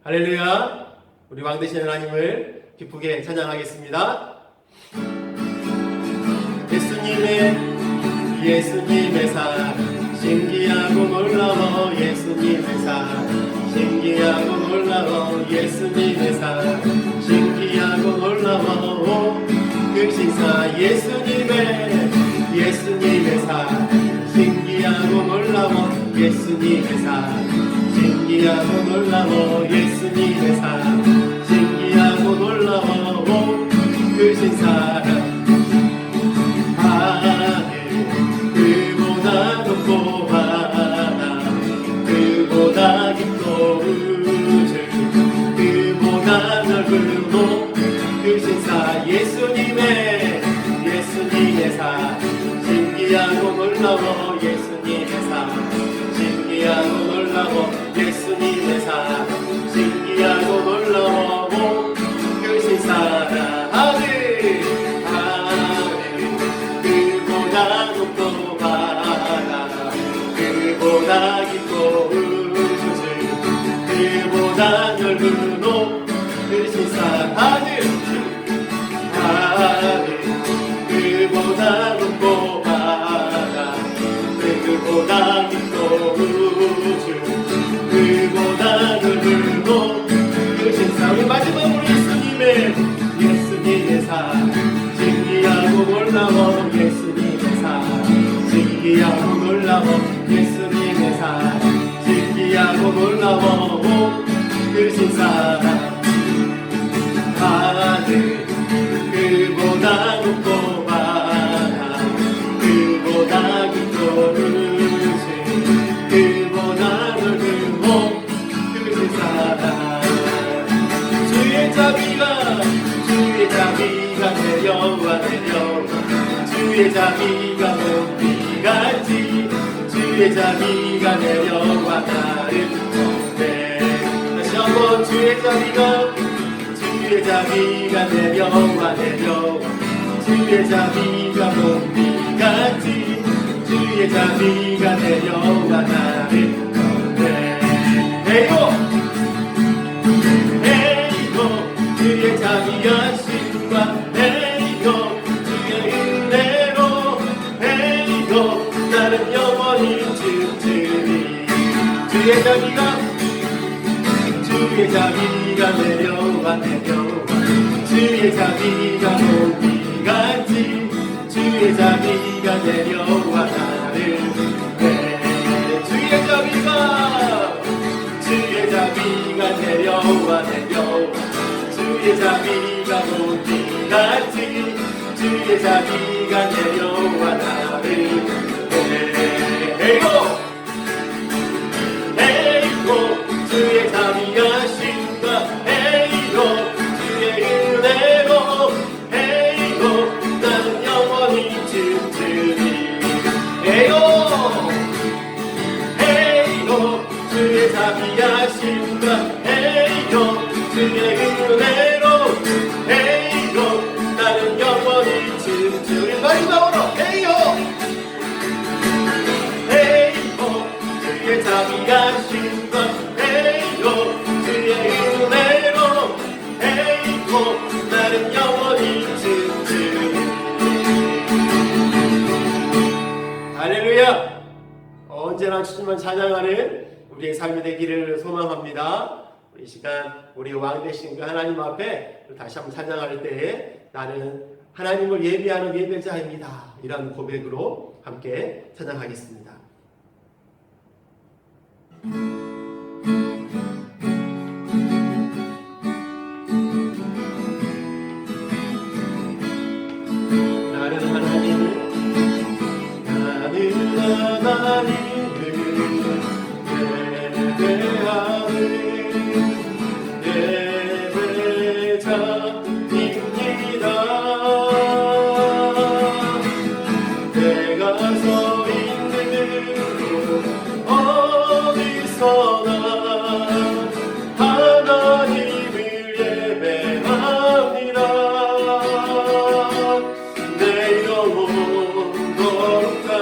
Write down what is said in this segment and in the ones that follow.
할렐루야. 우리 왕 되신 하나님을 기쁘게 찬양하겠습니다. 예수님의 사랑 신기하고 놀라워. 예수님의 사랑 신기하고 놀라워. 예수님의 사랑 신기하고 놀라워. 그 신사 예수님의 사랑 신기하고 놀라워. 예수님의 사랑 신기하고 놀라워. 예수님의 사랑 신기하고 놀라워. 크신 사랑 그보다 높고 바다 그보다 깊고 우주 그보다 넓은 곳 크신 사 예수님의 사랑 신기하고 놀라워. 예수님의 사랑 신기하고 놀라워. 예수님의 사랑 신기하고 놀라워. 크신 사랑 그보다 높고 바다 그보다 깊고 우주 그보다 넓은 곳 크신 사랑 그보다 높고 바다 그보다 깊고 우주 그보다 넓은 곳 크신 사랑. 우리 마지막으로 예수님의 사랑 신기하고 놀라워. 예수님의 사랑 신기하고 놀라워. 예수님의 사랑 신기하고 놀라워. 크신 사랑 그보다 높고 바다 그보다 깊고 우주 그보다 넓은 곳 크신 사랑. 주의 자비가 내려와 주의 자비가 몸비같이 주의 자비가 내려와 나를 건데. 다시 한번 주의 자비가 내려와 주의 자비가 몸비같이 주의 자비가 내려와 나를 건데. 주의 자비하심과 주의 은혜로 나는 영원히 춤추리. 주의 자비가 내려와 주의 자비가 몸비같이 주의 자비가 내려와 나를 주의 자비가 내려와 주의 자비가 몸비같이 주의 자비가 내려와 나를 주의 자비하심과 주의 은혜로 나는 영원히 춤추리. 주의 자비하심과 주의 은혜로 나는 영원히 춤추리. 마지막으로 주의 자비하심과 주의 은혜로 나는 영원히 춤추리. 할렐루야. 언제나 주님만 찬양하는 우리의 삶이 되기를 소망합니다. 이 시간 우리 왕 되신 그 하나님 앞에 다시 한번 찬양할 때에 나는 하나님을 예배하는 예배자입니다, 이런 고백으로 함께 찬양하겠습니다. 나는 하나님을 예배자입니다. 내가 서 있는 곳 어디서나 하나님을 예배합니다. 내 영혼 거룩한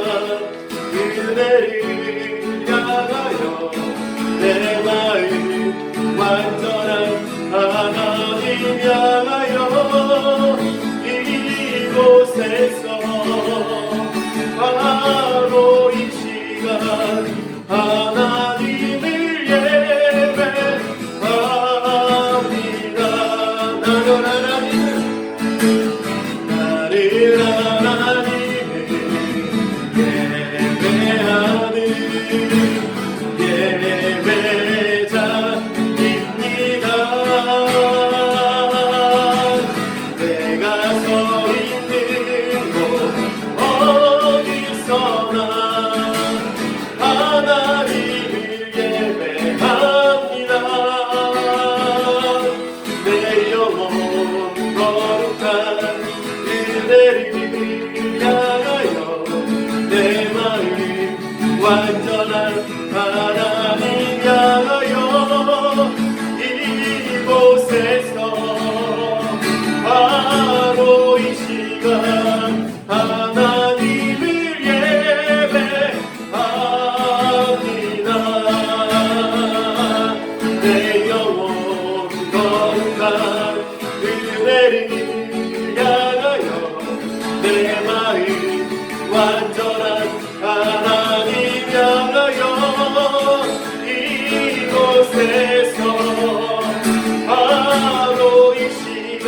은혜를 향하여 내 마음 완전 향하여 이곳에서 바로 이 시간 하나님을 예배합니다. 나를 하나님을 예배하는 예배자입니다. 내가 서 있는 곳 어디서나 하나님을 예배합니다. 내 영혼 거룩한 그대를 향하여 내 마음 완전한 하나님 향하여 이곳에서 바로 이 시간 하나님을 예배합니다. 내 영혼 거룩한 그대를 향하여 내 마음 완전한 하나님 향하여 이곳에서 바로 이 시간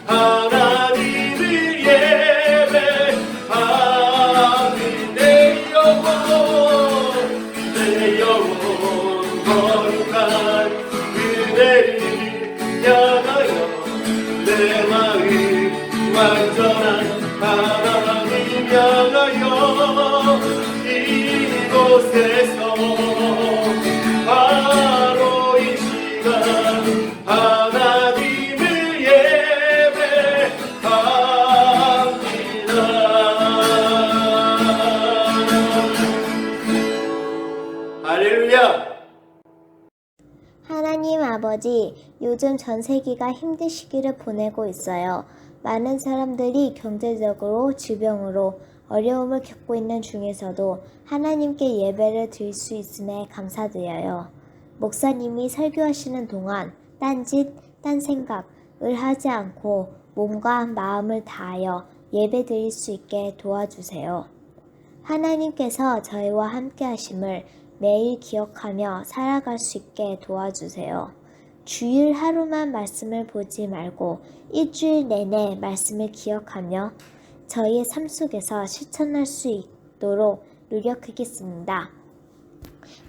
하나님을 예배하는 내 영혼 거룩한 그대를 향하여 내 마음 완전한 하나님 향하여 이곳에서 바로 이 시간 하나님을 예배합니다. 할렐루야. 하나님 아버지, 요즘 전 세계가 힘든 시기를 보내고 있어요. 많은 사람들이 경제적으로, 질병으로 어려움을 겪고 있는 중에서도 하나님께 예배를 드릴 수 있음에 감사드려요. 목사님이 설교하시는 동안 딴짓, 딴 생각을 하지 않고 몸과 마음을 다하여 예배 드릴 수 있게 도와주세요. 하나님께서 저희와 함께 하심을 매일 기억하며 살아갈 수 있게 도와주세요. 주일 하루만 말씀을 보지 말고 일주일 내내 말씀을 기억하며 저희의 삶 속에서 실천할 수 있도록 노력하겠습니다.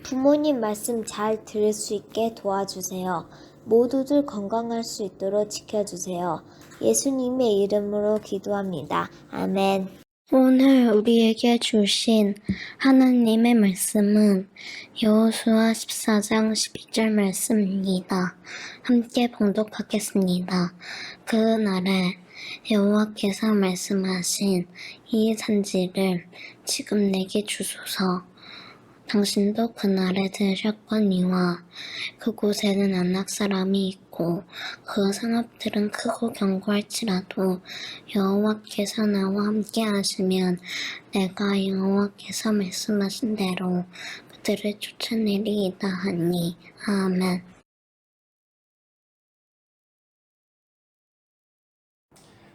부모님 말씀 잘 들을 수 있게 도와주세요. 모두들 건강할 수 있도록 지켜주세요. 예수님의 이름으로 기도합니다. 아멘. 오늘 우리에게 주신 하나님의 말씀은 여호수아 14장 12절 말씀입니다. 함께 봉독하겠습니다. 그날에 여호와께서 말씀하신 이 산지를 지금 내게 주소서. 당신도 그날에 들으셨거니와 그곳에는 안악 사람이 있고 그 상업들은 크고 견고할지라도 여호와께서 나와 함께 하시면 내가 여호와께서 말씀하신 대로 그들을 쫓아내리이다 하니. 아멘.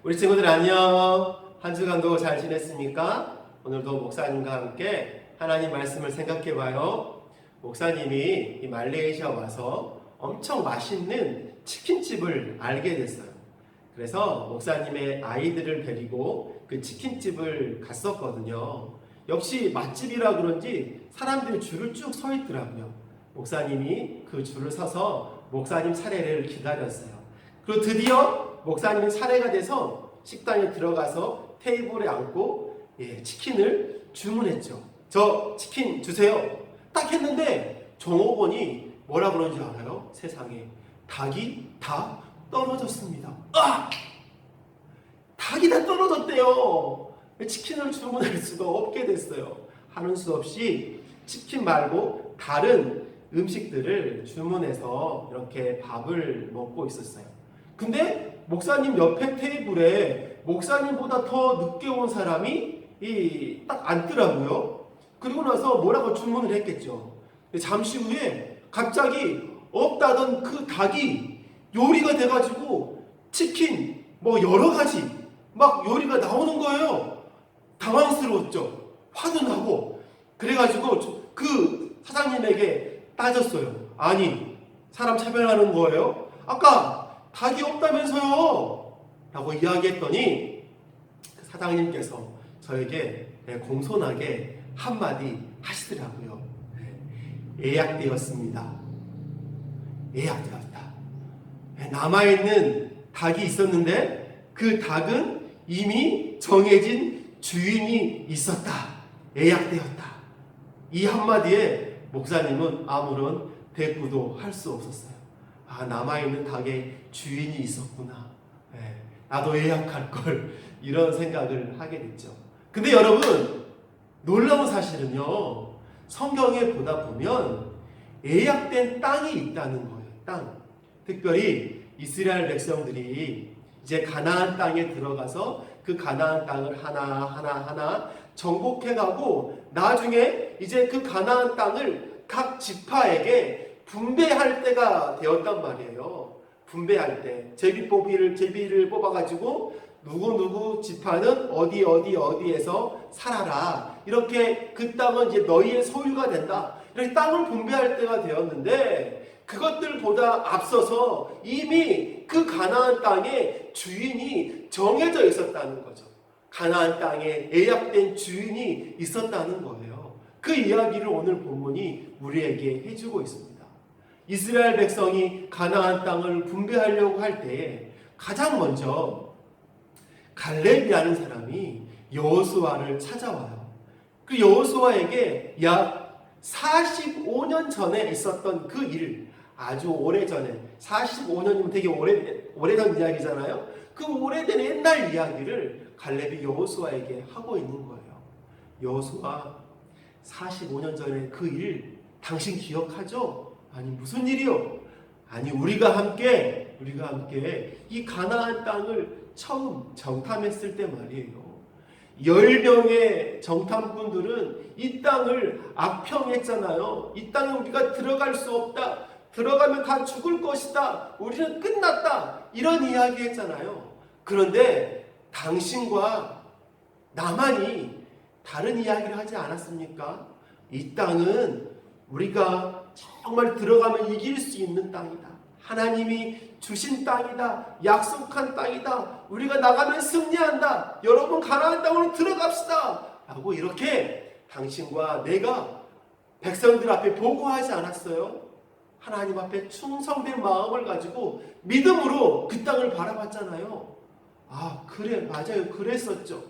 우리 친구들 안녕. 한 주간도 잘 지냈습니까? 오늘도 목사님과 함께 하나님 말씀을 생각해봐요. 목사님이 이 말레이시아 와서 엄청 맛있는 치킨집을 알게 됐어요. 그래서 목사님의 아이들을 데리고 그 치킨집을 갔었거든요. 역시 맛집이라 그런지 사람들이 줄을 쭉 서 있더라고요. 목사님이 그 줄을 서서 목사님 차례를 기다렸어요. 그리고 드디어 목사님이 차례가 돼서 식당에 들어가서 테이블에 앉고 치킨을 주문했죠. 저 치킨 주세요. 딱 했는데 종업원이 뭐라 그런지 알아요? 세상에 닭이 다 떨어졌습니다. 닭이 다 떨어졌대요. 치킨을 주문할 수가 없게 됐어요. 하는 수 없이 치킨 말고 다른 음식들을 주문해서 이렇게 밥을 먹고 있었어요. 근데 목사님 옆에 테이블에 목사님보다 더 늦게 온 사람이 딱 앉더라고요. 그리고 나서 뭐라고 주문을 했겠죠. 잠시 후에 갑자기 없다던 그 닭이 요리가 돼가지고 치킨, 뭐 여러 가지 막 요리가 나오는 거예요. 당황스러웠죠. 화도 나고. 그래가지고 그 사장님에게 따졌어요. 아니, 사람 차별하는 거예요? 아까 닭이 없다면서요? 라고 이야기했더니 그 사장님께서 저에게 공손하게 한마디 하시더라고요. 예약되었습니다. 예약되었다. 남아있는 닭이 있었는데 그 닭은 이미 정해진 주인이 있었다. 예약되었다. 이 한마디에 목사님은 아무런 대꾸도 할 수 없었어요. 아, 남아있는 닭에 주인이 있었구나. 나도 예약할 걸. 이런 생각을 하게 됐죠. 근데 여러분, 놀라운 사실은요, 성경에 보다 보면 예약된 땅이 있다는 거예요. 땅. 특별히 이스라엘 백성들이 이제 가나안 땅에 들어가서 그 가나안 땅을 하나하나 정복해가고 나중에 이제 그 가나안 땅을 각 지파에게 분배할 때가 되었단 말이에요. 분배할 때 제비를 뽑아가지고 누구 지파는 어디에서 살아라. 이렇게 그 땅은 이제 너희의 소유가 된다. 이렇게 땅을 분배할 때가 되었는데 그것들보다 앞서서 이미 그 가나안 땅에 주인이 정해져 있었다는 거죠. 가나안 땅에 예약된 주인이 있었다는 거예요. 그 이야기를 오늘 본문이 우리에게 해주고 있습니다. 이스라엘 백성이 가나안 땅을 분배하려고 할 때에 가장 먼저 갈렙이라는 사람이 여호수아를 찾아와요. 그 여호수아에게 약 45년 전에 있었던 그 일, 아주 오래전에, 45년이면 되게 오래전 이야기잖아요. 그 오래된 옛날 이야기를 갈렙이 여호수아에게 하고 있는 거예요. 여호수아, 45년 전에 그 일 당신 기억하죠? 아니, 무슨 일이요? 아니, 우리가 함께 이 가나안 땅을 처음 정탐했을 때 말이에요. 10명의 정탐꾼들은 이 땅을 악평했잖아요. 이 땅에 우리가 들어갈 수 없다. 들어가면 다 죽을 것이다. 우리는 끝났다. 이런 이야기 했잖아요. 그런데 당신과 나만이 다른 이야기를 하지 않았습니까? 이 땅은 우리가 정말 들어가면 이길 수 있는 땅이다. 하나님이 주신 땅이다. 약속한 땅이다. 우리가 나가면 승리한다. 여러분, 가나안 땅으로 들어갑시다. 라고 이렇게 당신과 내가 백성들 앞에 보고하지 않았어요? 하나님 앞에 충성된 마음을 가지고 믿음으로 그 땅을 바라봤잖아요. 아, 그래, 맞아요. 그랬었죠.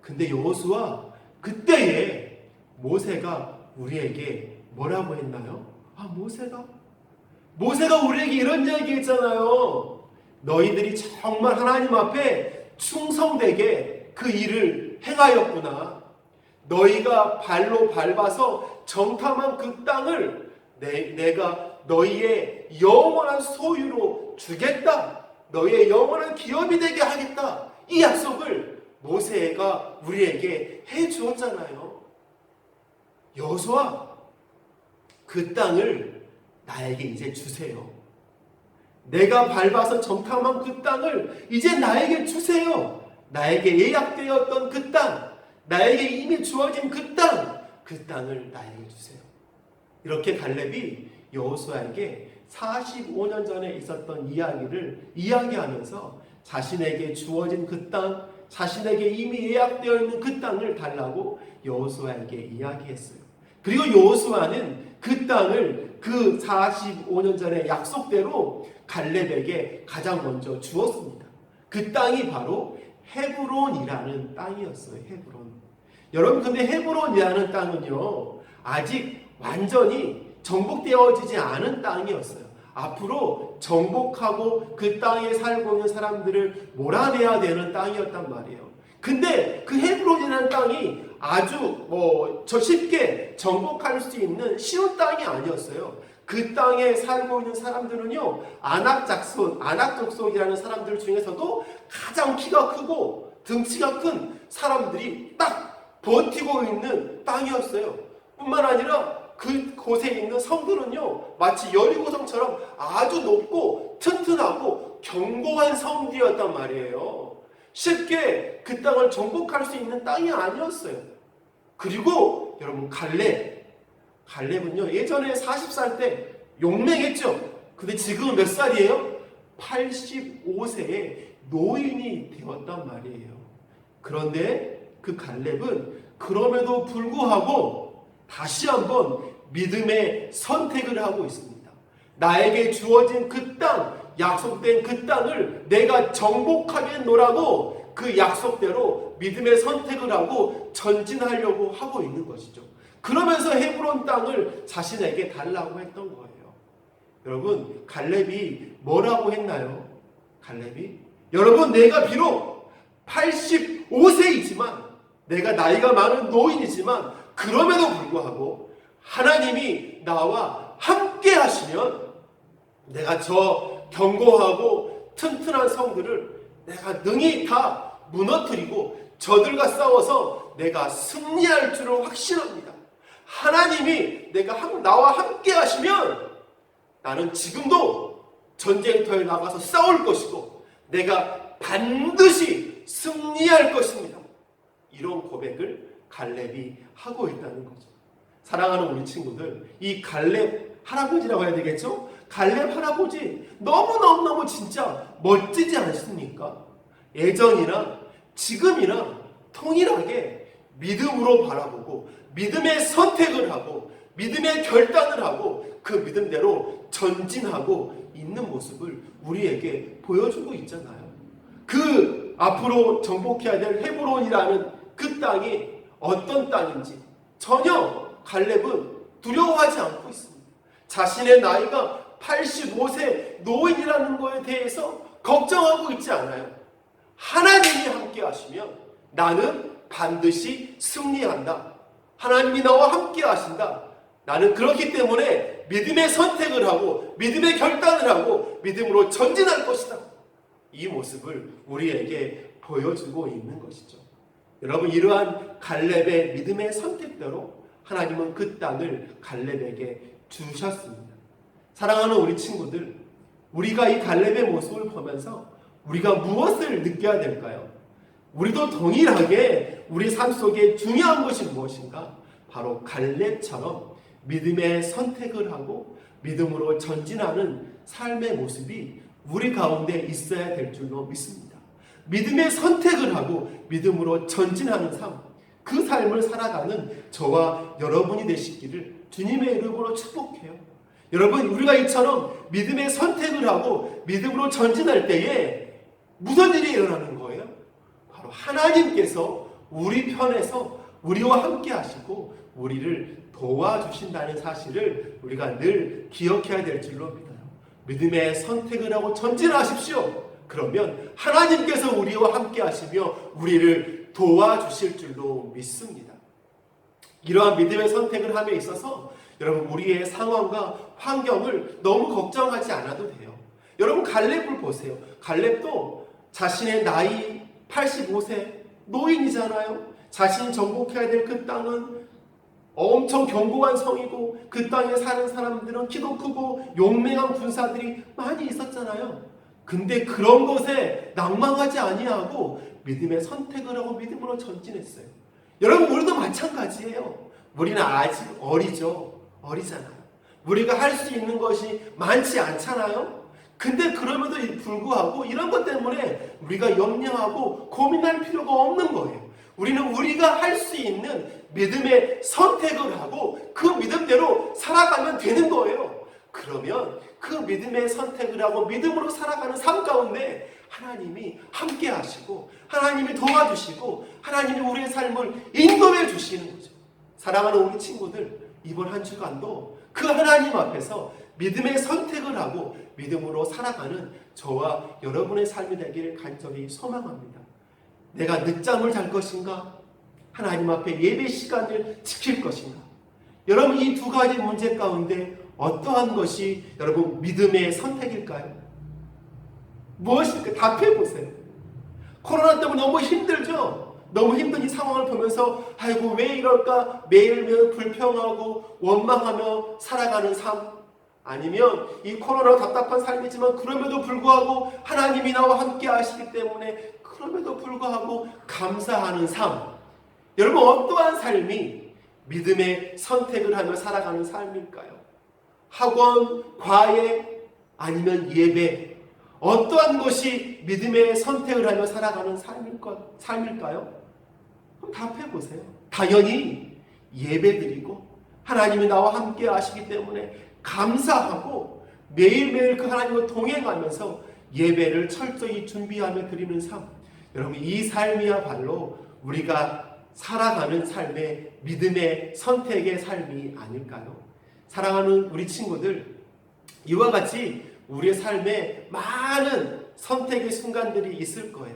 근데 여호수아, 그때에 모세가 우리에게 뭐라고 했나요? 아, 모세가 우리에게 이런 이야기 했잖아요. 너희들이 정말 하나님 앞에 충성되게 그 일을 행하였구나. 너희가 발로 밟아서 정탐한 그 땅을 내가 너희의 영원한 소유로 주겠다. 너희의 영원한 기업이 되게 하겠다. 이 약속을 모세가 우리에게 해주었잖아요. 여호수아, 그 땅을 나에게 이제 주세요. 내가 밟아서 정탐한 그 땅을 이제 나에게 주세요. 나에게 예약되었던 그 땅, 나에게 이미 주어진 그 땅을 나에게 주세요. 이렇게 갈렙이 여호수아에게 45년 전에 있었던 이야기를 이야기하면서 자신에게 주어진 그 땅, 자신에게 이미 예약되어 있는 그 땅을 달라고 여호수아에게 이야기했어요. 그리고 여호수아는 그 땅을 그 45년 전에 약속대로 갈렙에게 가장 먼저 주었습니다. 그 땅이 바로 헤브론이라는 땅이었어요. 헤브론. 여러분, 근데 헤브론이라는 땅은요, 아직 완전히 정복되어지지 않은 땅이었어요. 앞으로 정복하고 그 땅에 살고 있는 사람들을 몰아내야 되는 땅이었단 말이에요. 근데 그 헤브론이라는 땅이 아주 쉽게 정복할 수 있는 쉬운 땅이 아니었어요. 그 땅에 살고 있는 사람들은요, 아낙 족속이라는 사람들 중에서도 가장 키가 크고 등치가 큰 사람들이 딱 버티고 있는 땅이었어요. 뿐만 아니라 그곳에 있는 성들은요, 마치 여리고성처럼 아주 높고 튼튼하고 견고한 성들이었단 말이에요. 쉽게 그 땅을 정복할 수 있는 땅이 아니었어요. 그리고 여러분, 갈렙은요, 예전에 40살 때 용맹했죠. 근데 지금은 몇 살이에요? 85세의 노인이 되었단 말이에요. 그런데 그 갈렙은 그럼에도 불구하고 다시 한번 믿음의 선택을 하고 있습니다. 나에게 주어진 그 땅, 약속된 그 땅을 내가 정복하겠노라고 그 약속대로 믿음의 선택을 하고 전진하려고 하고 있는 것이죠. 그러면서 헤브론 땅을 자신에게 달라고 했던 거예요. 여러분, 갈렙이 뭐라고 했나요? 갈렙이, 여러분, 내가 비록 85세이지만, 내가 나이가 많은 노인이지만, 그럼에도 불구하고 하나님이 나와 함께 하시면 내가 저 견고하고 튼튼한 성들을 내가 능히 다 무너뜨리고 저들과 싸워서 내가 승리할 줄을 확신합니다. 하나님이 나와 함께 하시면 나는 지금도 전쟁터에 나가서 싸울 것이고 내가 반드시 승리할 것입니다. 이런 고백을 갈렙이 하고 있다는 거죠. 사랑하는 우리 친구들, 이 갈렙 할아버지라고 해야 되겠죠? 갈렙 할아버지 너무너무 진짜 멋지지 않습니까? 예전이나 지금이나 통일하게 믿음으로 바라보고 믿음의 선택을 하고 믿음의 결단을 하고 그 믿음대로 전진하고 있는 모습을 우리에게 보여주고 있잖아요. 그 앞으로 정복해야 될 헤브론이라는 그 땅이 어떤 땅인지 전혀 갈렙은 두려워하지 않고 있습니다. 자신의 나이가 85세 노인이라는 것에 대해서 걱정하고 있지 않아요. 하나님이 함께 하시면 나는 반드시 승리한다. 하나님이 나와 함께 하신다. 나는 그렇기 때문에 믿음의 선택을 하고 믿음의 결단을 하고 믿음으로 전진할 것이다. 이 모습을 우리에게 보여주고 있는 것이죠. 여러분, 이러한 갈렙의 믿음의 선택대로 하나님은 그 땅을 갈렙에게 주셨습니다. 사랑하는 우리 친구들, 우리가 이 갈렙의 모습을 보면서 우리가 무엇을 느껴야 될까요? 우리도 동일하게 우리 삶 속에 중요한 것이 무엇인가? 바로 갈렙처럼 믿음의 선택을 하고 믿음으로 전진하는 삶의 모습이 우리 가운데 있어야 될 줄로 믿습니다. 믿음의 선택을 하고 믿음으로 전진하는 삶, 그 삶을 살아가는 저와 여러분이 되시기를 주님의 이름으로 축복해요. 여러분, 우리가 이처럼 믿음의 선택을 하고 믿음으로 전진할 때에 무슨 일이 일어나는 거예요? 바로 하나님께서 우리 편에서 우리와 함께 하시고 우리를 도와주신다는 사실을 우리가 늘 기억해야 될 줄로 믿어요. 믿음의 선택을 하고 전진하십시오. 그러면 하나님께서 우리와 함께 하시며 우리를 도와주실 줄로 믿습니다. 이러한 믿음의 선택을 함에 있어서 여러분, 우리의 상황과 환경을 너무 걱정하지 않아도 돼요. 여러분, 갈렙을 보세요. 갈렙도 자신의 나이 85세 노인이잖아요. 자신이 정복해야 될 그 땅은 엄청 견고한 성이고 그 땅에 사는 사람들은 키도 크고 용맹한 군사들이 많이 있었잖아요. 근데 그런 것에 낭망하지 아니하고 믿음의 선택을 하고 믿음으로 전진했어요. 여러분, 우리도 마찬가지예요. 우리는 아직 어리잖아요. 우리가 할 수 있는 것이 많지 않잖아요. 근데 그럼에도 불구하고 이런 것 때문에 우리가 염려하고 고민할 필요가 없는 거예요. 우리는 우리가 할 수 있는 믿음의 선택을 하고 그 믿음대로 살아가면 되는 거예요. 그러면 그 믿음의 선택을 하고 믿음으로 살아가는 삶 가운데 하나님이 함께 하시고 하나님이 도와주시고 하나님이 우리의 삶을 인도해 주시는 거죠. 사랑하는 우리 친구들, 이번 한 주간도 그 하나님 앞에서 믿음의 선택을 하고 믿음으로 살아가는 저와 여러분의 삶이 되기를 간절히 소망합니다. 내가 늦잠을 잘 것인가? 하나님 앞에 예배 시간을 지킬 것인가? 여러분, 이 두 가지 문제 가운데 어떠한 것이 여러분 믿음의 선택일까요? 무엇일까? 답해보세요. 코로나 때문에 너무 힘들죠? 너무 힘든 이 상황을 보면서 아이고 왜 이럴까 매일매일 불평하고 원망하며 살아가는 삶, 아니면 이 코로나 답답한 삶이지만 그럼에도 불구하고 하나님이 나와 함께 하시기 때문에 그럼에도 불구하고 감사하는 삶, 여러분 어떠한 삶이 믿음의 선택을 하며 살아가는 삶일까요? 학원, 과외, 아니면 예배, 어떠한 것이 믿음의 선택을 하며 살아가는 삶일까요? 답해 보세요. 당연히 예배드리고 하나님이 나와 함께 하시기 때문에 감사하고 매일매일 그 하나님과 동행하면서 예배를 철저히 준비하며 드리는 삶, 여러분 이 삶이야말로 우리가 살아가는 삶의 믿음의 선택의 삶이 아닐까요? 사랑하는 우리 친구들, 이와 같이 우리의 삶에 많은 선택의 순간들이 있을 거예요.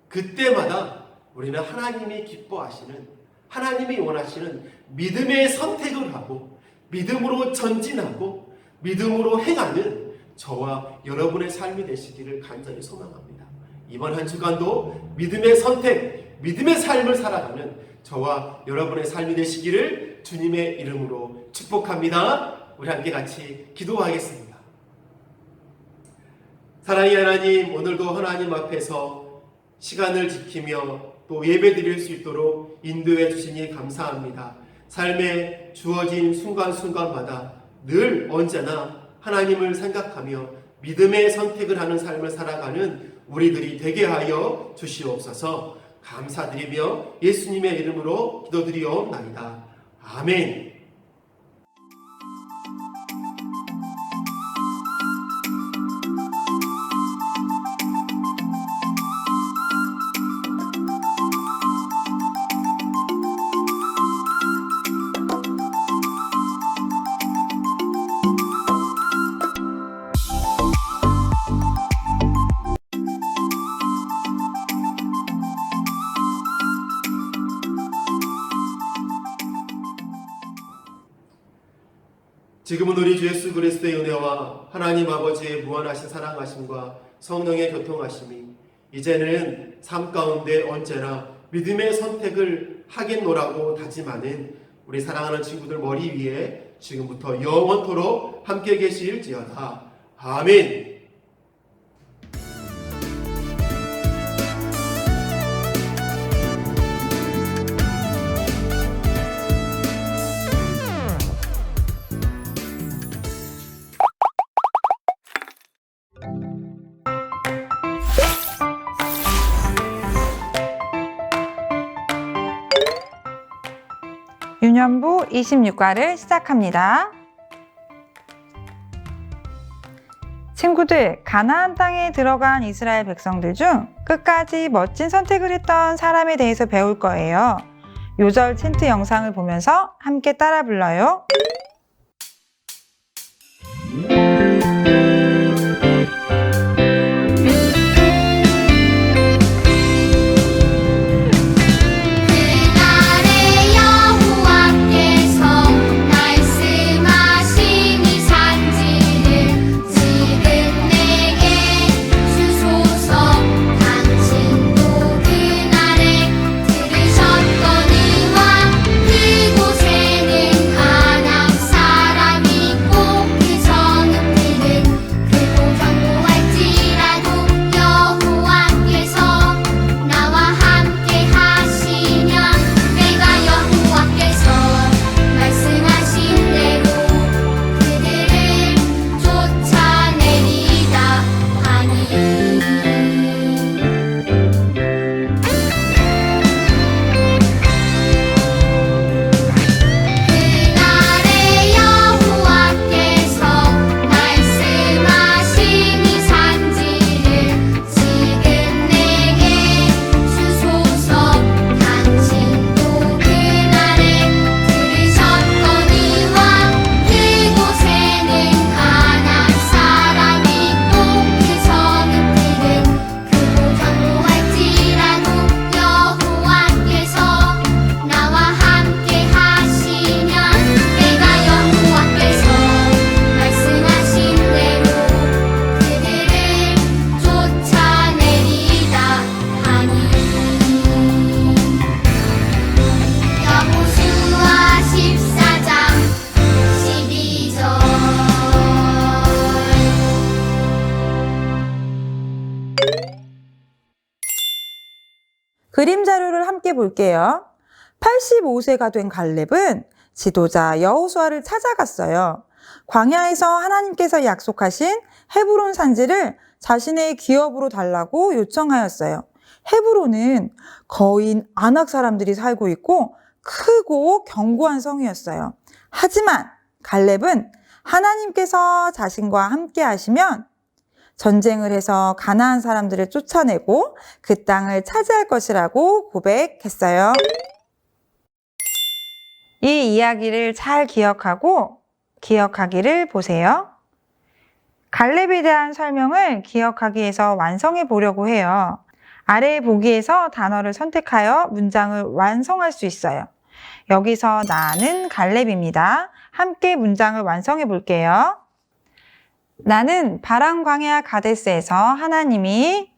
그때마다 우리는 하나님이 기뻐하시는, 하나님이 원하시는 믿음의 선택을 하고 믿음으로 전진하고 믿음으로 행하는 저와 여러분의 삶이 되시기를 간절히 소망합니다. 이번 한 주간도 믿음의 선택, 믿음의 삶을 살아가는 저와 여러분의 삶이 되시기를 주님의 이름으로 축복합니다. 우리 함께 같이 기도하겠습니다. 사랑의 하나님, 오늘도 하나님 앞에서 시간을 지키며 또 예배 드릴 수 있도록 인도해 주시니 감사합니다. 삶에 주어진 순간순간마다 늘 언제나 하나님을 생각하며 믿음의 선택을 하는 삶을 살아가는 우리들이 되게 하여 주시옵소서. 감사드리며 예수님의 이름으로 기도드리옵나이다. 아멘. 지금은 우리 주 예수 그리스도의 은혜와 하나님 아버지의 무한하신 사랑하심과 성령의 교통하심이 이제는 삶 가운데 언제나 믿음의 선택을 하겠노라고 다짐하는 우리 사랑하는 친구들 머리 위에 지금부터 영원토록 함께 계실지어다. 아멘. 유년부 26과를 시작합니다. 친구들, 가나안 땅에 들어간 이스라엘 백성들 중 끝까지 멋진 선택을 했던 사람에 대해서 배울 거예요. 요절 챈트 영상을 보면서 함께 따라 불러요. 들으셨거니와 그곳에는 하나 그림 자료를 함께 볼게요. 85세가 된 갈렙은 지도자 여호수아를 찾아갔어요. 광야에서 하나님께서 약속하신 헤브론 산지를 자신의 기업으로 달라고 요청하였어요. 헤브론은 거인 아낙 사람들이 살고 있고 크고 견고한 성이었어요. 하지만 갈렙은 하나님께서 자신과 함께 하시면 전쟁을 해서 가나안 사람들을 쫓아내고 그 땅을 차지할 것이라고 고백했어요. 이 이야기를 잘 기억하기를 보세요. 갈렙에 대한 설명을 기억하기 위해서 완성해 보려고 해요. 아래 보기에서 단어를 선택하여 문장을 완성할 수 있어요. 여기서 나는 갈렙입니다. 함께 문장을 완성해 볼게요. 나는 바람 광야 가데스에서 하나님이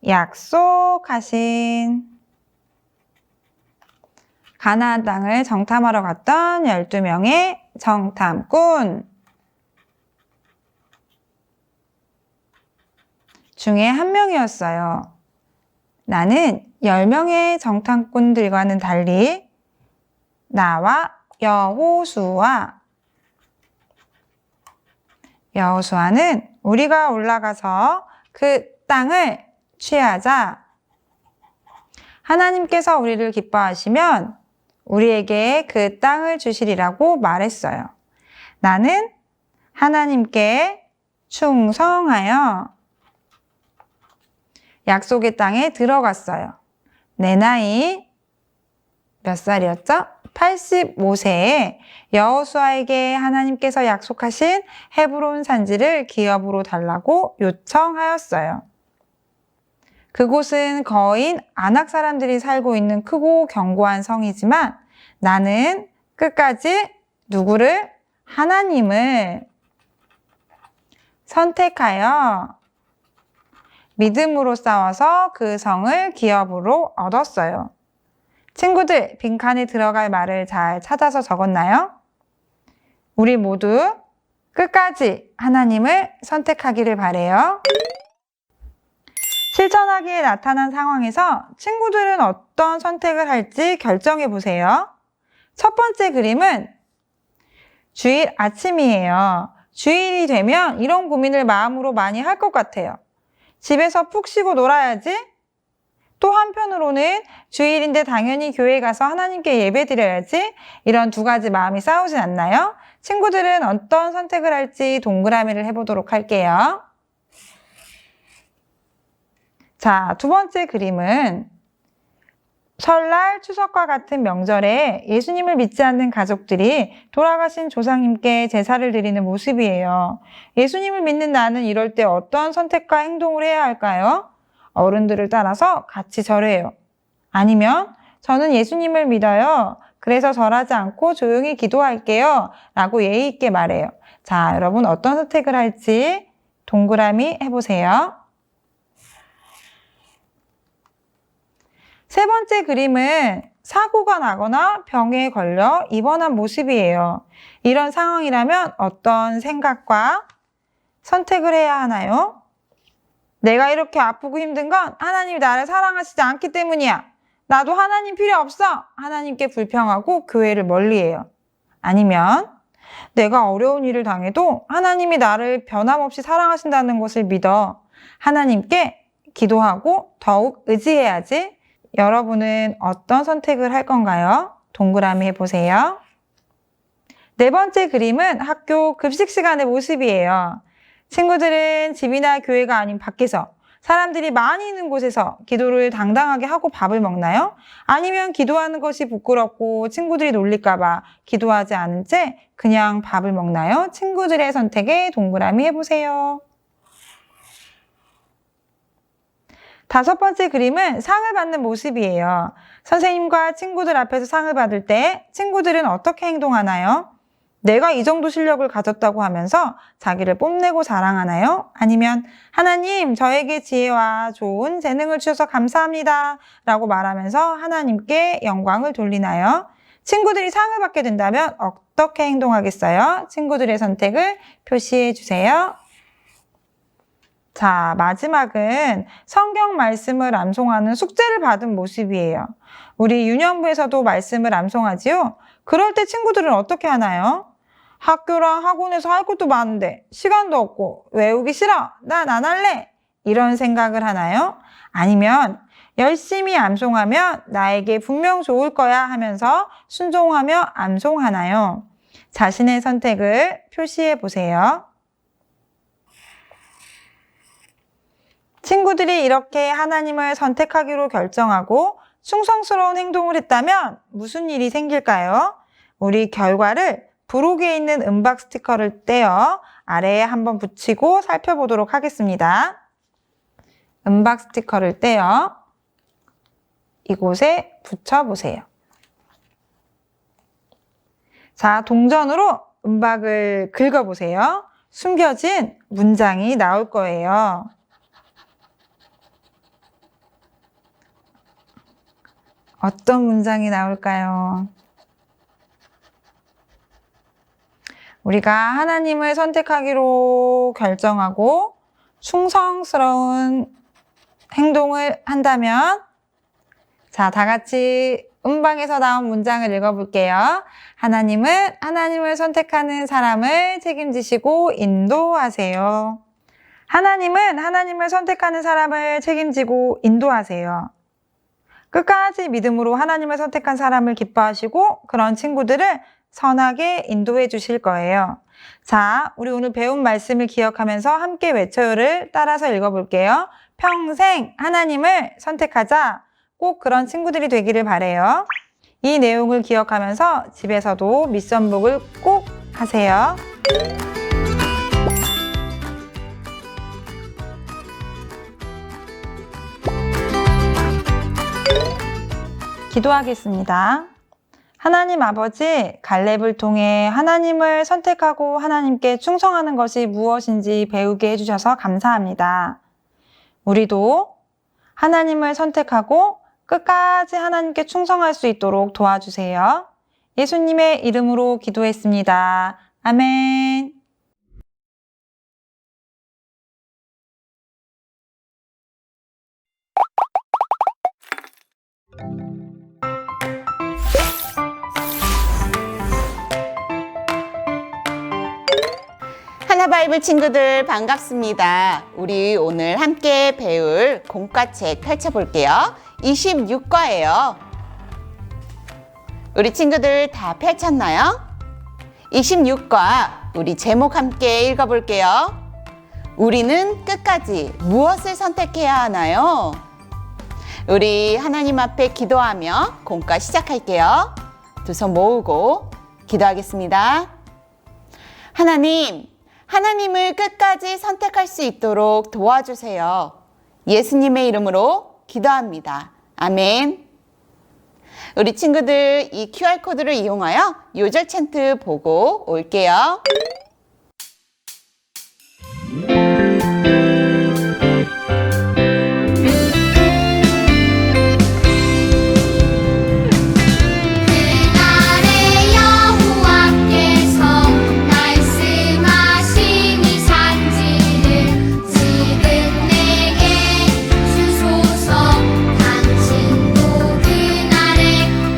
약속하신 가나안 땅을 정탐하러 갔던 12명의 정탐꾼 중에 한 명이었어요. 나는 10명의 정탐꾼들과는 달리 나와 여호수아는 우리가 올라가서 그 땅을 취하자. 하나님께서 우리를 기뻐하시면 우리에게 그 땅을 주시리라고 말했어요. 나는 하나님께 충성하여 약속의 땅에 들어갔어요. 내 나이 몇 살이었죠? 85세에 여호수아에게 하나님께서 약속하신 헤브론 산지를 기업으로 달라고 요청하였어요. 그곳은 거인 아낙 사람들이 살고 있는 크고 견고한 성이지만 나는 끝까지 누구를? 하나님을 선택하여 믿음으로 싸워서 그 성을 기업으로 얻었어요. 친구들, 빈칸에 들어갈 말을 잘 찾아서 적었나요? 우리 모두 끝까지 하나님을 선택하기를 바래요. 실천하기에 나타난 상황에서 친구들은 어떤 선택을 할지 결정해 보세요. 첫 번째 그림은 주일 아침이에요. 주일이 되면 이런 고민을 마음으로 많이 할 것 같아요. 집에서 푹 쉬고 놀아야지. 또 한편으로는 주일인데 당연히 교회 가서 하나님께 예배 드려야지. 이런 두 가지 마음이 싸우진 않나요? 친구들은 어떤 선택을 할지 동그라미를 해보도록 할게요. 자, 두 번째 그림은 설날, 추석과 같은 명절에 예수님을 믿지 않는 가족들이 돌아가신 조상님께 제사를 드리는 모습이에요. 예수님을 믿는 나는 이럴 때 어떤 선택과 행동을 해야 할까요? 어른들을 따라서 같이 절해요. 아니면 저는 예수님을 믿어요. 그래서 절하지 않고 조용히 기도할게요. 라고 예의 있게 말해요. 자, 여러분 어떤 선택을 할지 동그라미 해보세요. 세 번째 그림은 사고가 나거나 병에 걸려 입원한 모습이에요. 이런 상황이라면 어떤 생각과 선택을 해야 하나요? 내가 이렇게 아프고 힘든 건 하나님이 나를 사랑하시지 않기 때문이야. 나도 하나님 필요 없어. 하나님께 불평하고 교회를 멀리해요. 아니면 내가 어려운 일을 당해도 하나님이 나를 변함없이 사랑하신다는 것을 믿어 하나님께 기도하고 더욱 의지해야지. 여러분은 어떤 선택을 할 건가요? 동그라미 해보세요. 네 번째 그림은 학교 급식 시간의 모습이에요. 친구들은 집이나 교회가 아닌 밖에서 사람들이 많이 있는 곳에서 기도를 당당하게 하고 밥을 먹나요? 아니면 기도하는 것이 부끄럽고 친구들이 놀릴까봐 기도하지 않은 채 그냥 밥을 먹나요? 친구들의 선택에 동그라미 해보세요. 다섯 번째 그림은 상을 받는 모습이에요. 선생님과 친구들 앞에서 상을 받을 때 친구들은 어떻게 행동하나요? 내가 이 정도 실력을 가졌다고 하면서 자기를 뽐내고 자랑하나요? 아니면 하나님, 저에게 지혜와 좋은 재능을 주셔서 감사합니다. 라고 말하면서 하나님께 영광을 돌리나요? 친구들이 상을 받게 된다면 어떻게 행동하겠어요? 친구들의 선택을 표시해 주세요. 자, 마지막은 성경 말씀을 암송하는 숙제를 받은 모습이에요. 우리 유년부에서도 말씀을 암송하지요? 그럴 때 친구들은 어떻게 하나요? 학교랑 학원에서 할 것도 많은데 시간도 없고 외우기 싫어. 난 안 할래. 이런 생각을 하나요? 아니면 열심히 암송하면 나에게 분명 좋을 거야 하면서 순종하며 암송하나요? 자신의 선택을 표시해 보세요. 친구들이 이렇게 하나님을 선택하기로 결정하고 충성스러운 행동을 했다면 무슨 일이 생길까요? 우리 결과를 부록에 있는 은박 스티커를 떼어 아래에 한번 붙이고 살펴보도록 하겠습니다. 은박 스티커를 떼어 이곳에 붙여보세요. 자, 동전으로 은박을 긁어보세요. 숨겨진 문장이 나올 거예요. 어떤 문장이 나올까요? 우리가 하나님을 선택하기로 결정하고 충성스러운 행동을 한다면, 자, 다 같이 음방에서 나온 문장을 읽어볼게요. 하나님은 하나님을 선택하는 사람을 책임지시고 인도하세요. 하나님은 하나님을 선택하는 사람을 책임지고 인도하세요. 끝까지 믿음으로 하나님을 선택한 사람을 기뻐하시고 그런 친구들을 선하게 인도해 주실 거예요. 자, 우리 오늘 배운 말씀을 기억하면서 함께 외쳐요를 따라서 읽어볼게요. 평생 하나님을 선택하자. 꼭 그런 친구들이 되기를 바래요. 이 내용을 기억하면서 집에서도 미션북을 꼭 하세요. 기도하겠습니다. 하나님 아버지, 갈렙을 통해 하나님을 선택하고 하나님께 충성하는 것이 무엇인지 배우게 해주셔서 감사합니다. 우리도 하나님을 선택하고 끝까지 하나님께 충성할 수 있도록 도와주세요. 예수님의 이름으로 기도했습니다. 아멘. 하나바이블 친구들 반갑습니다. 우리 오늘 함께 배울 공과책 펼쳐볼게요. 26과예요. 우리 친구들 다 펼쳤나요? 26과 우리 제목 함께 읽어볼게요. 우리는 끝까지 무엇을 선택해야 하나요? 우리 하나님 앞에 기도하며 공과 시작할게요. 두 손 모으고 기도하겠습니다. 하나님을 끝까지 선택할 수 있도록 도와주세요. 예수님의 이름으로 기도합니다. 아멘. 우리 친구들 이 QR코드를 이용하여 요절 챈트 보고 올게요.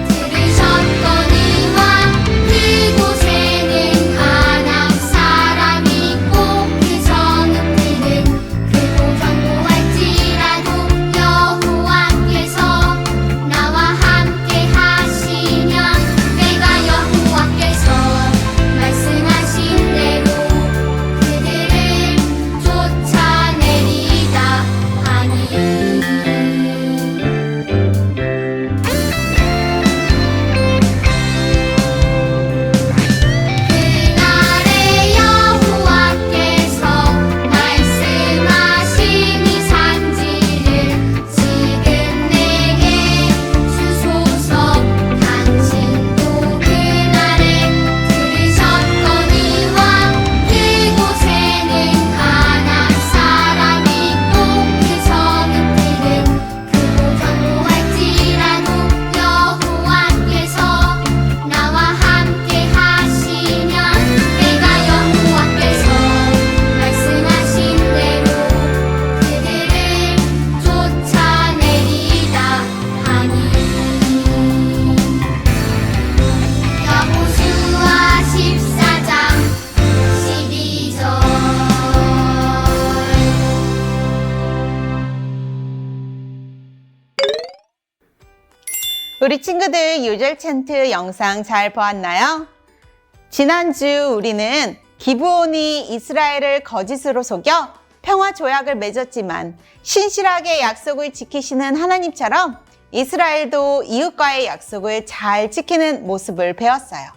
들으셨던 음악 그곳에는 하나 우리 친구들 유절 챈트 영상 잘 보았나요? 지난주 우리는 기브온이 이스라엘을 거짓으로 속여 평화 조약을 맺었지만 신실하게 약속을 지키시는 하나님처럼 이스라엘도 이웃과의 약속을 잘 지키는 모습을 배웠어요.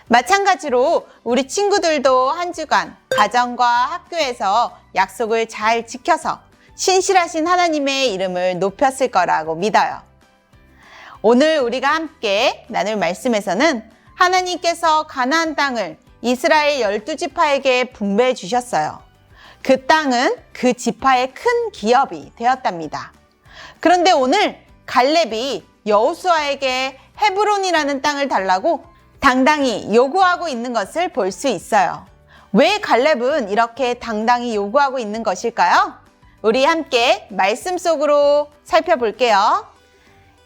마찬가지로 우리 친구들도 한 주간 가정과 학교에서 약속을 잘 지켜서 신실하신 하나님의 이름을 높였을 거라고 믿어요. 오늘 우리가 함께 나눌 말씀에서는 하나님께서 가나안 땅을 이스라엘 12지파에게 분배해 주셨어요. 그 땅은 그 지파의 큰 기업이 되었답니다. 그런데 오늘 갈렙이 여호수아에게 헤브론이라는 땅을 달라고 당당히 요구하고 있는 것을 볼 수 있어요. 왜 갈렙은 이렇게 당당히 요구하고 있는 것일까요? 우리 함께 말씀 속으로 살펴볼게요.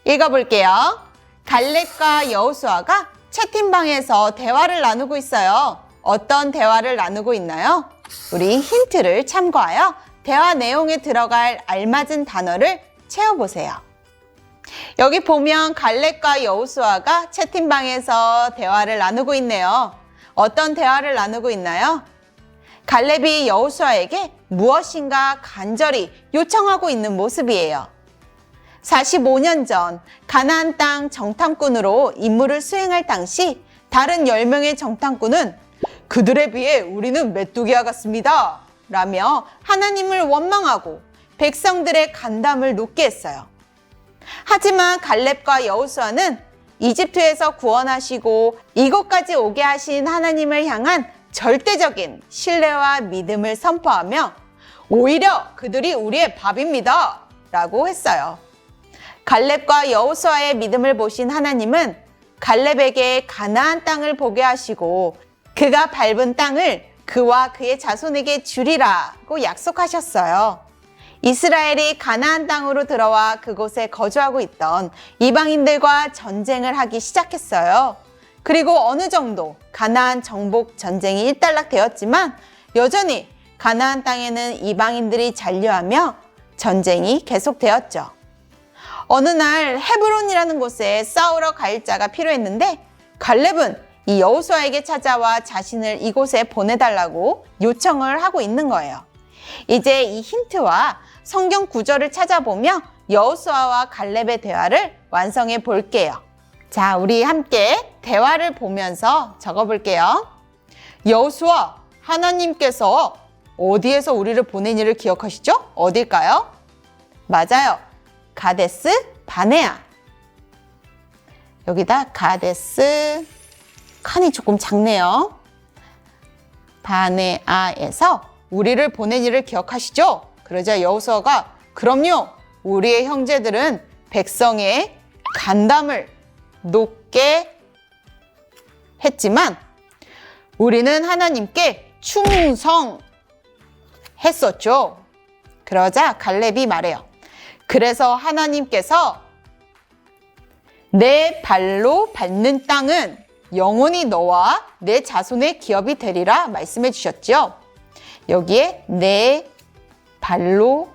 읽어볼게요. 갈렙과 여호수아가 채팅방에서 대화를 나누고 있어요. 어떤 대화를 나누고 있나요? 우리 힌트를 참고하여 대화 내용에 들어갈 알맞은 단어를 채워보세요. 여기 보면 갈렙과 여호수아가 채팅방에서 대화를 나누고 있네요. 어떤 대화를 나누고 있나요? 갈렙이 여호수아에게 무엇인가 간절히 요청하고 있는 모습이에요. 45년 전 가나안 땅 정탐꾼으로 임무를 수행할 당시 다른 10명의 정탐꾼은 그들에 비해 우리는 메뚜기와 같습니다 라며 하나님을 원망하고 백성들의 간담을 높게 했어요. 하지만 갈렙과 여호수아는 이집트에서 구원하시고 이곳까지 오게 하신 하나님을 향한 절대적인 신뢰와 믿음을 선포하며 오히려 그들이 우리의 밥입니다 라고 했어요. 갈렙과 여호수아의 믿음을 보신 하나님은 갈렙에게 가나안 땅을 보게 하시고 그가 밟은 땅을 그와 그의 자손에게 주리라고 약속하셨어요. 이스라엘이 가나안 땅으로 들어와 그곳에 거주하고 있던 이방인들과 전쟁을 하기 시작했어요. 그리고 어느 정도 가나안 정복 전쟁이 일단락되었지만 여전히 가나안 땅에는 이방인들이 잔류하며 전쟁이 계속되었죠. 어느 날 헤브론이라는 곳에 싸우러 갈 자가 필요했는데 갈렙은 이 여호수아에게 찾아와 자신을 이곳에 보내달라고 요청을 하고 있는 거예요. 이제 이 힌트와 성경 구절을 찾아보며 여호수아와 갈렙의 대화를 완성해 볼게요. 자, 우리 함께 대화를 보면서 적어볼게요. 여호수아, 하나님께서 어디에서 우리를 보내니를 기억하시죠? 어딜까요? 맞아요. 가데스 바네아. 여기다 가데스, 칸이 조금 작네요. 바네아에서 우리를 보내니를 기억하시죠? 그러자 여호수아가 그럼요. 우리의 형제들은 백성의 간담을 높게 했지만 우리는 하나님께 충성했었죠. 그러자 갈렙이 말해요. 그래서 하나님께서 내 발로 밟는 땅은 영원히 너와 내 자손의 기업이 되리라 말씀해 주셨죠. 여기에 내 발로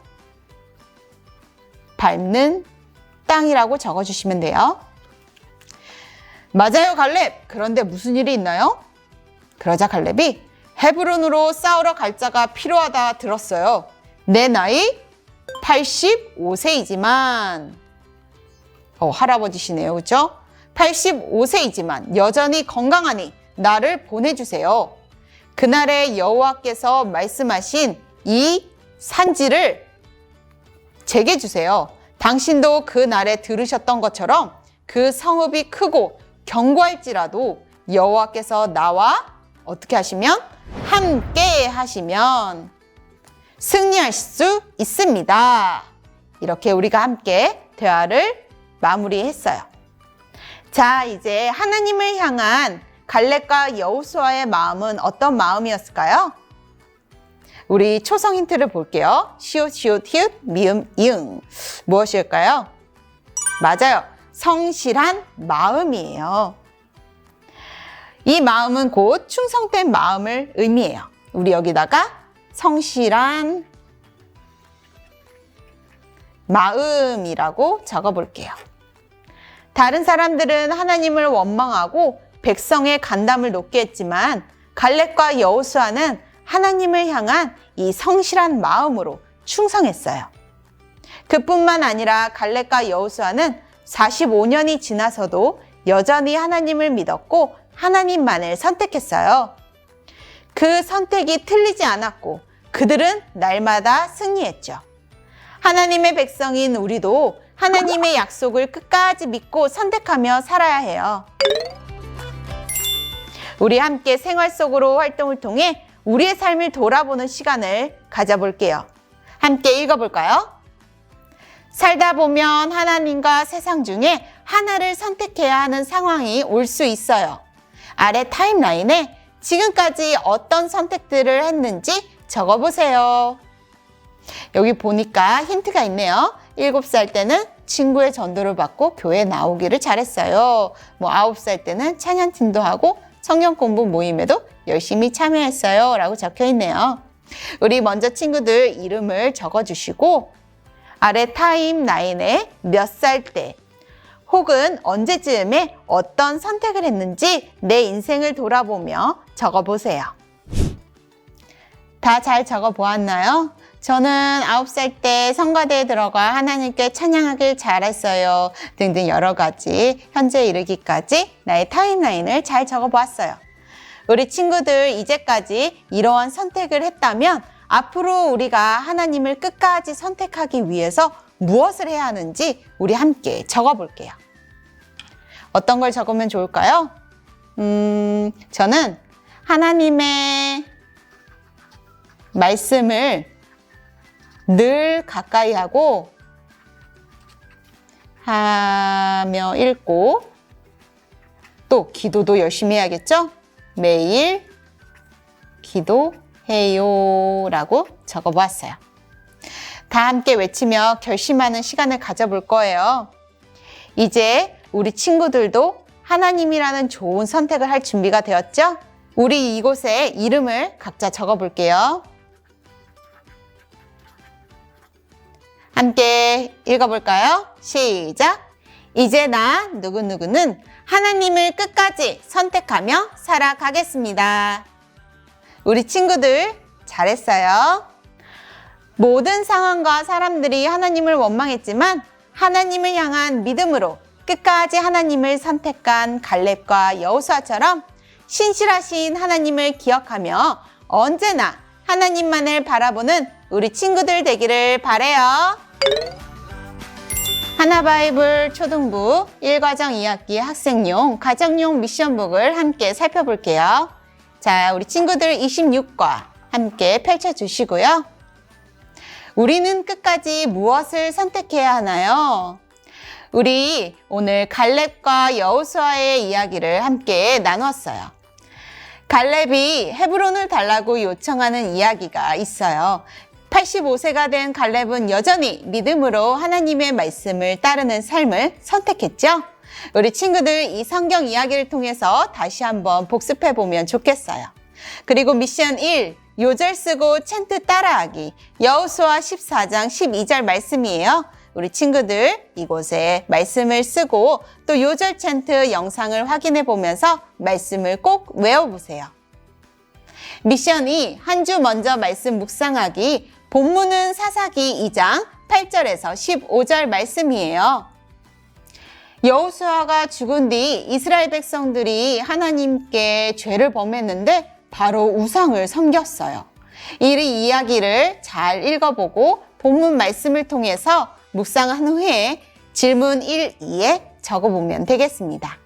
밟는 땅이라고 적어주시면 돼요. 맞아요, 갈렙. 그런데 무슨 일이 있나요? 그러자 갈렙이 헤브론으로 싸우러 갈 자가 필요하다 들었어요. 내 나이 85세이지만 할아버지시네요. 그렇죠? 85세이지만 여전히 건강하니 나를 보내주세요. 그날에 여호와께서 말씀하신 이 산지를 제게 주세요. 당신도 그날에 들으셨던 것처럼 그 성읍이 크고 견고할지라도 여호와께서 나와 어떻게 하시면 함께 하시면 승리할 수 있습니다. 이렇게 우리가 함께 대화를 마무리했어요. 자, 이제 하나님을 향한 갈렙과 여호수아의 마음은 어떤 마음이었을까요? 우리 초성 힌트를 볼게요. 시옷, 시옷, 히읗, 미음, 이응. 무엇일까요? 맞아요. 성실한 마음이에요. 이 마음은 곧 충성된 마음을 의미해요. 우리 여기다가 성실한 마음이라고 적어볼게요. 다른 사람들은 하나님을 원망하고 백성의 간담을 높게 했지만 갈렙과 여호수아는 하나님을 향한 이 성실한 마음으로 충성했어요. 그뿐만 아니라 갈렙과 여호수아는 45년이 지나서도 여전히 하나님을 믿었고 하나님만을 선택했어요. 그 선택이 틀리지 않았고 그들은 날마다 승리했죠. 하나님의 백성인 우리도 하나님의 약속을 끝까지 믿고 선택하며 살아야 해요. 우리 함께 생활 속으로 활동을 통해 우리의 삶을 돌아보는 시간을 가져볼게요. 함께 읽어볼까요? 살다 보면 하나님과 세상 중에 하나를 선택해야 하는 상황이 올 수 있어요. 아래 타임라인에 지금까지 어떤 선택들을 했는지 적어보세요. 여기 보니까 힌트가 있네요. 7살 때는 친구의 전도를 받고 교회에 나오기를 잘했어요. 9살 때는 찬양팀도 하고 성경 공부 모임에도 열심히 참여했어요. 라고 적혀 있네요. 우리 먼저 친구들 이름을 적어주시고 아래 타임라인에 몇 살 때 혹은 언제쯤에 어떤 선택을 했는지 내 인생을 돌아보며 적어보세요. 다 잘 적어보았나요? 저는 9살 때 성가대에 들어가 하나님께 찬양하길 잘했어요. 등등 여러 가지 현재 이르기까지 나의 타임라인을 잘 적어보았어요. 우리 친구들 이제까지 이러한 선택을 했다면 앞으로 우리가 하나님을 끝까지 선택하기 위해서 무엇을 해야 하는지 우리 함께 적어볼게요. 어떤 걸 적으면 좋을까요? 저는 하나님의 말씀을 늘 가까이 하고 하며 읽고 또 기도도 열심히 해야겠죠? 매일 기도해요 라고 적어보았어요. 다 함께 외치며 결심하는 시간을 가져볼 거예요. 이제 우리 친구들도 하나님이라는 좋은 선택을 할 준비가 되었죠? 우리 이곳에 이름을 각자 적어볼게요. 함께 읽어볼까요? 시작! 이제 나 누구누구는 하나님을 끝까지 선택하며 살아가겠습니다. 우리 친구들 잘했어요. 모든 상황과 사람들이 하나님을 원망했지만 하나님을 향한 믿음으로 끝까지 하나님을 선택한 갈렙과 여호수아처럼 신실하신 하나님을 기억하며 언제나 하나님만을 바라보는 우리 친구들 되기를 바라요. 하나바이블 초등부 1과정 2학기 학생용 가정용 미션북을 함께 살펴볼게요. 자, 우리 친구들 26과 함께 펼쳐주시고요. 우리는 끝까지 무엇을 선택해야 하나요? 우리 오늘 갈렙과 여호수아의 이야기를 함께 나눴어요. 갈렙이 헤브론을 달라고 요청하는 이야기가 있어요. 85세가 된 갈렙은 여전히 믿음으로 하나님의 말씀을 따르는 삶을 선택했죠. 우리 친구들 이 성경 이야기를 통해서 다시 한번 복습해 보면 좋겠어요. 그리고 미션 1, 요절 쓰고 챈트 따라하기. 여호수아 14장 12절 말씀이에요. 우리 친구들 이곳에 말씀을 쓰고 또 요절 챈트 영상을 확인해 보면서 말씀을 꼭 외워보세요. 미션 2, 한 주 먼저 말씀 묵상하기. 본문은 사사기 2장 8절에서 15절 말씀이에요. 여호수아가 죽은 뒤 이스라엘 백성들이 하나님께 죄를 범했는데 바로 우상을 섬겼어요. 이 이야기를 잘 읽어보고 본문 말씀을 통해서 묵상한 후에 질문 1, 2에 적어보면 되겠습니다.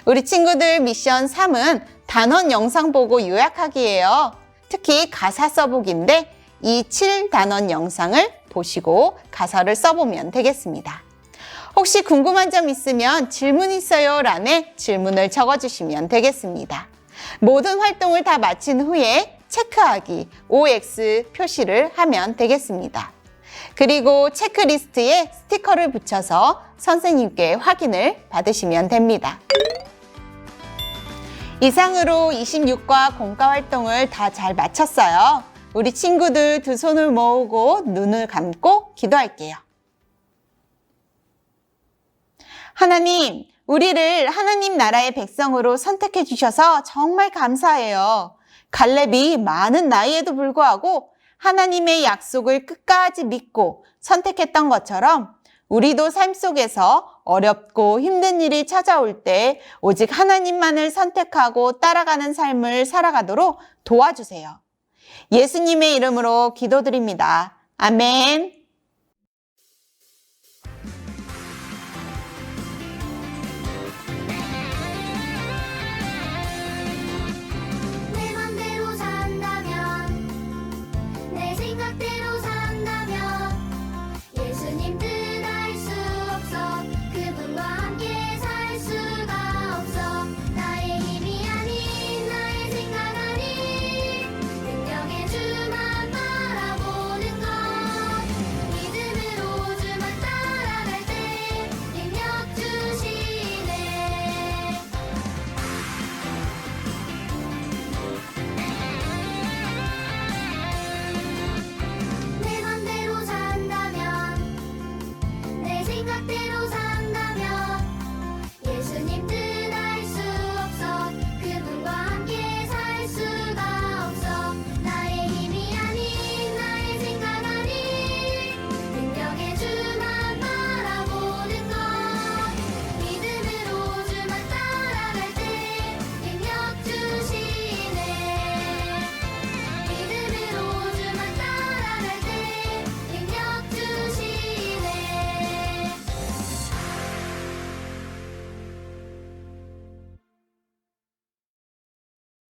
우리 친구들 미션 3은 단원 영상 보고 요약하기예요. 특히 가사 써보기인데 이 7단원 영상을 보시고 가사를 써보면 되겠습니다. 혹시 궁금한 점 있으면 질문 있어요 란에 질문을 적어주시면 되겠습니다. 모든 활동을 다 마친 후에 체크하기, OX 표시를 하면 되겠습니다. 그리고 체크리스트에 스티커를 붙여서 선생님께 확인을 받으시면 됩니다. 이상으로 26과 공과 활동을 다 잘 마쳤어요. 우리 친구들 두 손을 모으고 눈을 감고 기도할게요. 하나님, 우리를 하나님 나라의 백성으로 선택해 주셔서 정말 감사해요. 갈렙이 많은 나이에도 불구하고 하나님의 약속을 끝까지 믿고 선택했던 것처럼 우리도 삶 속에서 어렵고 힘든 일이 찾아올 때 오직 하나님만을 선택하고 따라가는 삶을 살아가도록 도와주세요. 예수님의 이름으로 기도드립니다. 아멘.